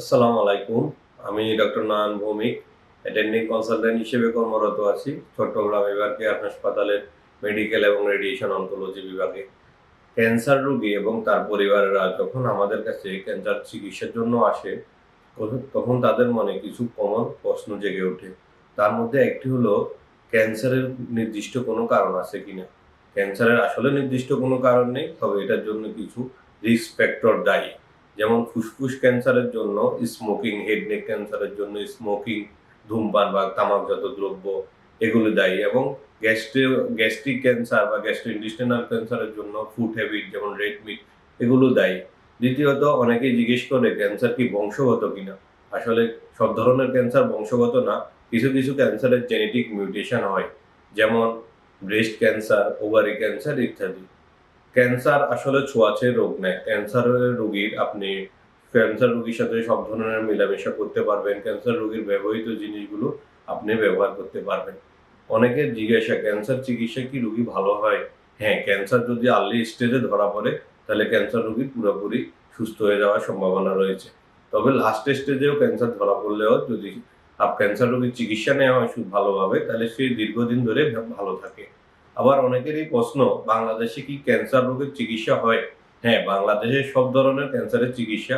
আসসালামু আলাইকুম। আমি ডক্টর নয়ন ভৌমিক, অ্যাটেন্ডিং কনসালট্যান্ট হিসেবে কর্মরত আছি চট্টগ্রাম এবার কেয়ার হাসপাতালের মেডিকেল এবং রেডিয়েশন অনকোলজি বিভাগে। ক্যান্সার রোগী এবং তার পরিবারেরা যখন আমাদের কাছে ক্যান্সার চিকিৎসার জন্য আসে, তখন তাদের মনে কিছু কমন প্রশ্ন জেগে ওঠে। তার মধ্যে একটি হলো, ক্যান্সারের নির্দিষ্ট কোনো কারণ আছে কিনা? ক্যান্সারের আসলে নির্দিষ্ট কোনো কারণ নেই, তবে এটার জন্য কিছু রিস্ক ফ্যাক্টর দায়ী। যেমন ফুসফুস ক্যান্সারের জন্য স্মোকিং, হেড নেক ক্যান্সারের জন্য স্মোকিং, ধূমপান বা তামাকজাত দ্রব্য এগুলো দায়ী, এবং গ্যাস্ট্রিক ক্যান্সার বা গ্যাস্ট্রোইন্টেস্টিনাল ক্যান্সারের জন্য ফুড হ্যাবিট যেমন রেড মিট এগুলো দায়ী। দ্বিতীয়ত, অনেকেই জিজ্ঞেস করে ক্যান্সার কি বংশগত কিনা? আসলে সব ধরনের ক্যান্সার বংশগত না, কিছু কিছু ক্যান্সারের জেনেটিক মিউটেশন হয়, যেমন ব্রেস্ট ক্যান্সার, ওভারি ক্যান্সার ইত্যাদি। ক্যান্সার আসলে ছোঁয়াচে রোগ নয়। ক্যান্সার রোগীর সাথে সব ধরনের মেলামেশা করতে পারবেন। ক্যান্সার রোগীর ব্যবহৃত জিনিসগুলো আপনি ব্যবহার করতে পারবেন। অনেকের জিজ্ঞাসা, ক্যান্সার চিকিৎসায় কি রোগী ভালো হয়? হ্যাঁ, ক্যান্সার যদি আর্লি স্টেজে ধরা পড়ে তাহলে ক্যান্সার রোগী পুরোপুরি সুস্থ হয়ে যাওয়ার সম্ভাবনা রয়েছে। তবে লাস্ট স্টেজেও ক্যান্সার ধরা পড়লেও যদি ক্যান্সার রোগীর চিকিৎসা নেওয়া হয় ভালোভাবে, তাহলে সে দীর্ঘদিন ধরে ভালো থাকে। আবার অনেকেরই প্রশ্ন, বাংলাদেশে কি ক্যান্সার রোগের চিকিৎসা হয়? হ্যাঁ, বাংলাদেশে সব ধরনের ক্যান্সারের চিকিৎসা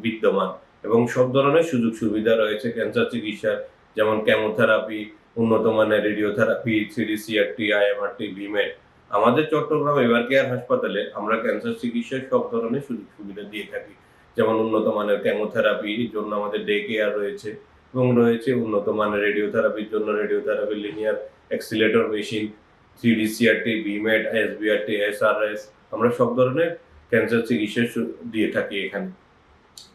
বিদ্যমান, এবং সব ধরনের সুযোগ সুবিধা রয়েছে ক্যান্সার চিকিৎসার, যেমন কেমোথেরাপি, উন্নত মানের রেডিওথেরাপি, 3D CRT, IMRT, ভিমেট। আমাদের চট্টগ্রাম এবার কেয়ার হাসপাতালে আমরা ক্যান্সার চিকিৎসায় সব ধরনের সুযোগ সুবিধা দিয়ে থাকি। যেমন উন্নত মানের কেমোথেরাপির জন্য আমাদের ডে কেয়ার রয়েছে, এবং রয়েছে উন্নত মানের রেডিওথেরাপির জন্য radiotherapy linear accelerator machine, 3D CRT, ভিমেট, SBRT, SRS। আমরা সব ধরনের ক্যান্সার চিকিৎসা দিয়ে থাকি এখানে।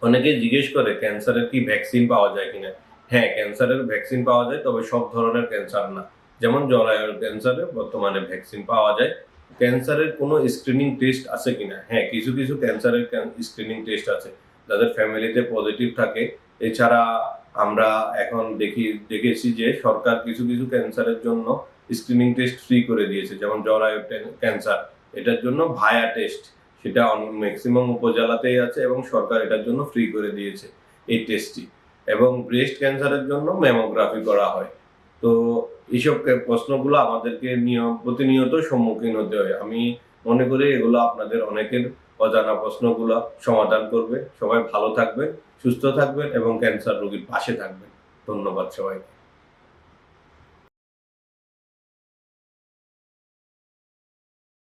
অনেকেই জিজ্ঞেস করে ক্যান্সারের কি ভ্যাকসিন পাওয়া যায় কিনা? হ্যাঁ, ক্যান্সারের ভ্যাকসিন পাওয়া যায়, তবে সব ধরনের ক্যান্সার না। যেমন জরায়ুর ক্যান্সারে বর্তমানে ভ্যাকসিন পাওয়া যায়। ক্যান্সারের কোনো স্ক্রিনিং টেস্ট আছে কিনা? হ্যাঁ, কিছু কিছু ক্যান্সারের স্ক্রিনিং টেস্ট আছে, যাদের ফ্যামিলিতে পজিটিভ থাকে। এছাড়া আমরা এখন দেখেছি যে সরকার কিছু কিছু ক্যান্সারের জন্য স্ক্রিনিং টেস্ট ফ্রি করে দিয়েছে, যেমন জরায়ু ক্যান্সার, এটার জন্য ভায়া টেস্ট, সেটা ম্যাক্সিমাম উপজেলাতেই আছে এবং সরকার এটার জন্য ফ্রি করে দিয়েছে এই টেস্টটি। এবং ব্রেস্ট ক্যান্সারের জন্য ম্যামোগ্রাফি করা হয়। তো এইসব প্রশ্নগুলো আমাদেরকে প্রতিনিয়ত সম্মুখীন হতে হয়। আমি মনে করি এগুলো আপনাদের অনেকের অজানা প্রশ্নগুলো সমাধান করবে। সবাই ভালো থাকবেন, সুস্থ থাকবেন এবং ক্যান্সার রোগীর পাশে থাকবেন। ধন্যবাদ সবাইকে।